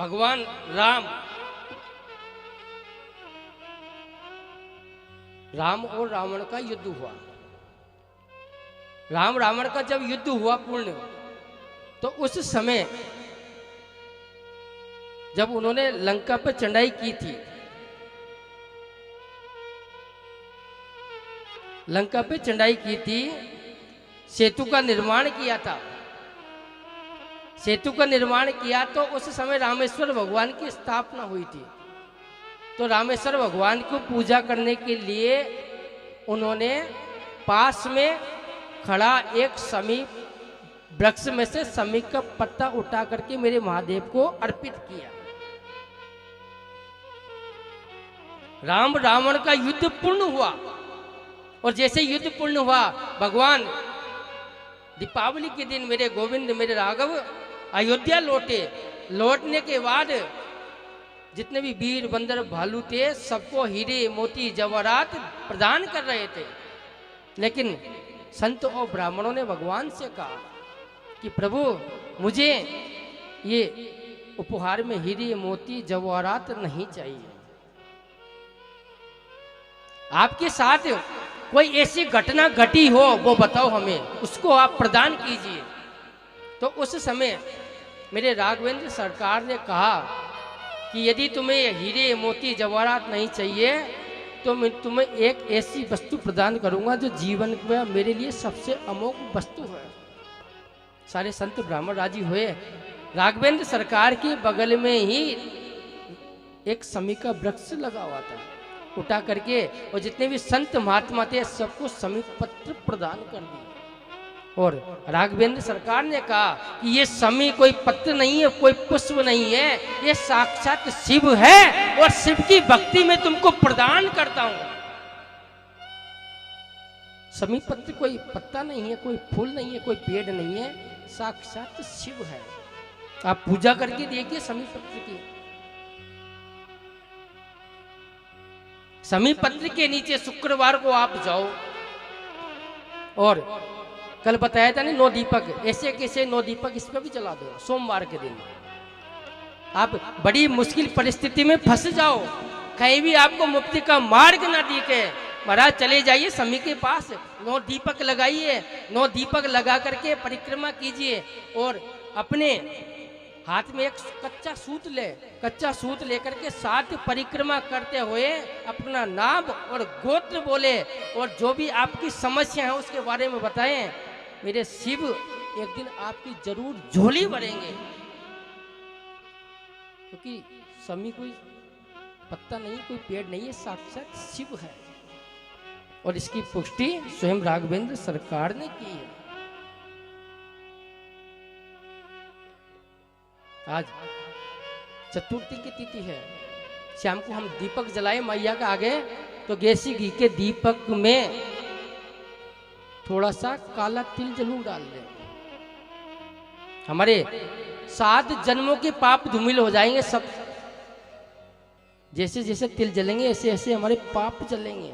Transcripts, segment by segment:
भगवान राम और रावण का युद्ध हुआ। राम रावण का जब युद्ध हुआ पूर्ण, तो उस समय जब उन्होंने लंका पर चढ़ाई की थी, लंका पे चढ़ाई की थी, सेतु का निर्माण किया था। सेतु का निर्माण किया तो उस समय रामेश्वर भगवान की स्थापना हुई थी। तो रामेश्वर भगवान को पूजा करने के लिए उन्होंने पास में खड़ा एक समी वृक्ष में से समी का पत्ता उठा करके मेरे महादेव को अर्पित किया। राम रावण का युद्ध पूर्ण हुआ, और जैसे युद्ध पूर्ण हुआ, भगवान दीपावली के दिन मेरे गोविंद मेरे राघव अयोध्या लौटे। लौटने के बाद जितने भी वीर बंदर भालू थे, सबको हीरे मोती जवाहरात प्रदान कर रहे थे। लेकिन संत और ब्राह्मणों ने भगवान से कहा कि प्रभु, मुझे ये उपहार में हीरे मोती जवाहरात नहीं चाहिए। आपके साथ कोई ऐसी घटना घटी हो वो बताओ हमें, उसको आप प्रदान कीजिए। तो उस समय मेरे राघवेंद्र सरकार ने कहा कि यदि तुम्हें हीरे मोती जवाहरात नहीं चाहिए तो मैं तुम्हें एक ऐसी वस्तु प्रदान करूंगा जो जीवन में मेरे लिए सबसे अमोघ वस्तु है। सारे संत ब्राह्मण राजी हुए। राघवेंद्र सरकार के बगल में ही एक समी का वृक्ष लगा हुआ था, उठा करके और जितने भी संत महात्मा थे सबको समी पत्र प्रदान कर दिए। और राघवेंद्र सरकार ने कहा कि ये समी कोई पत्र नहीं है, कोई पुष्प नहीं है, ये साक्षात शिव है और शिव की भक्ति में तुमको प्रदान करता हूं। समी पत्र कोई पत्ता नहीं है, कोई फूल नहीं है, कोई पेड़ नहीं है, साक्षात शिव है। आप पूजा करके देखिए समी पत्र की। समी पत्र के नीचे शुक्रवार को आप जाओ, और कल बताया था ना 9 दीपक, ऐसे कैसे 9 दीपक इस पे भी जला दो सोमवार के दिन। आप बड़ी मुश्किल परिस्थिति में फंस जाओ, कहीं भी आपको मुक्ति का मार्ग ना दिखे, महाराज चले जाइए समी के पास, 9 दीपक लगाइए, 9 दीपक लगा करके परिक्रमा कीजिए, और अपने हाथ में एक कच्चा सूत ले, कच्चा सूत लेकर के 7 परिक्रमा करते हुए अपना नाम और गोत्र बोले, और जो भी आपकी समस्या है उसके बारे में बताएं। मेरे शिव एक दिन आपकी जरूर झोली भरेंगे, क्योंकि समी कोई पत्ता नहीं, कोई पेड़ नहीं है, साक्षात शिव है। और इसकी पुष्टि स्वयं राघवेंद्र सरकार ने की है। आज चतुर्थी की तिथि है, शाम को हम दीपक जलाए मैया के आगे, तो देसी घी के दीपक में थोड़ा सा काला तिल जरूर डाल दें। हमारे 7 जन्मों के पाप धूमिल हो जाएंगे सब। जैसे जैसे तिल जलेंगे ऐसे ऐसे हमारे पाप जलेंगे।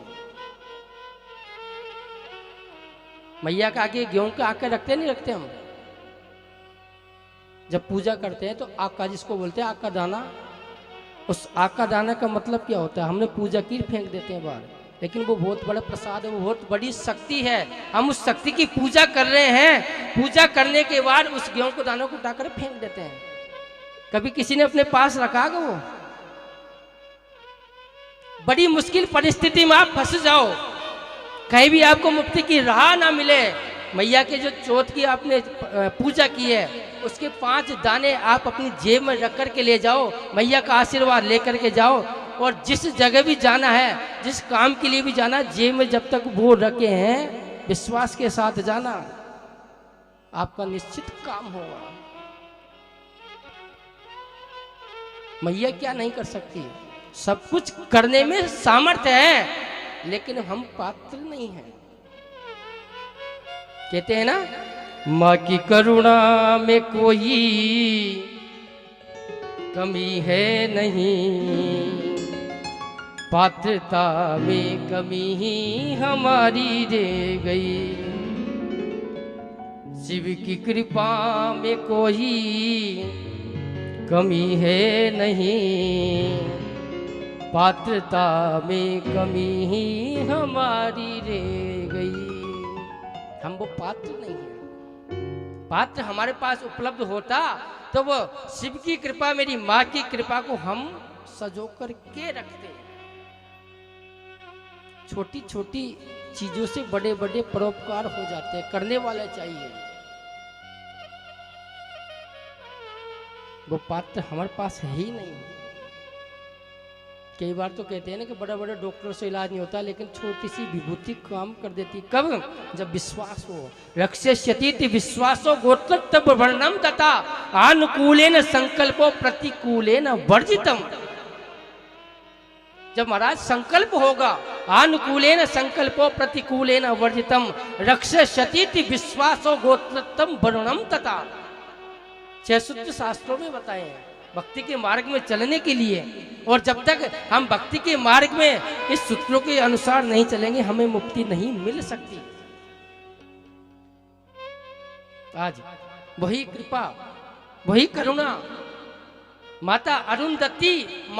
मैया के आगे गेहूं के आके रखते नहीं रखते हम, जब पूजा करते हैं तो आका जिसको बोलते हैं आका दाना, उस आका दाना का मतलब क्या होता है? हमने पूजा की फेंक देते हैं बाहर, लेकिन वो बहुत बड़ा प्रसाद है, वो बहुत बड़ी शक्ति है। हम उस शक्ति की पूजा कर रहे हैं, पूजा करने के बाद उस गेहूं को दानों को उठाकर फेंक देते हैं। कभी किसी ने अपने पास रखा गो? वो बड़ी मुश्किल परिस्थिति में आप फंस जाओ, कहीं भी आपको मुक्ति की राह ना मिले, मैया के जो चौथ की आपने पूजा की है उसके 5 दाने आप अपनी जेब में रख कर के ले जाओ, मैया का आशीर्वाद लेकर के जाओ, और जिस जगह भी जाना है, जिस काम के लिए भी जाना, जेब में जब तक वो रखे हैं विश्वास के साथ जाना, आपका निश्चित काम होगा। मैया क्या नहीं कर सकती? सब कुछ करने में सामर्थ्य है, लेकिन हम पात्र नहीं हैं। कहते हैं ना, माँ की करुणा में कोई कमी है नहीं, पात्रता में कमी ही हमारी रह गई। शिव की कृपा में कोई कमी है नहीं, पात्रता में कमी ही हमारी रह गई। हम वो पात्र नहीं है। पात्र हमारे पास उपलब्ध होता तो वो शिव की कृपा, मेरी माँ की कृपा को हम सजो कर के रखते। छोटी छोटी चीजों से बड़े बड़े परोपकार हो जाते हैं, करने वाला चाहिए। वो पात्र हमारे पास है ही नहीं। कई बार तो कहते हैं ना कि बड़े बड़े डॉक्टर से इलाज नहीं होता, लेकिन छोटी सी विभूति काम कर देती। कब? जब विश्वास हो। रक्षस्यतीति विश्वासो गोत्रत्व वर्णम तथा अनुकूलेन संकल्पो प्रतिकूलेन वर्जितम। जब महाराज संकल्प होगा, अनुकूलेन संकल्पो प्रतिकूलेन वर्जितम, रक्षस्यतीति विश्वासो गोत्रत्व वर्णम तथा। 6 सूत्र शास्त्रों में बताए हैं भक्ति के मार्ग में चलने के लिए। और जब तक हम भक्ति के मार्ग में इस सूत्रों के अनुसार नहीं चलेंगे, हमें मुक्ति नहीं मिल सकती। आज वही कृपा, वही करुणा माता अरुंधति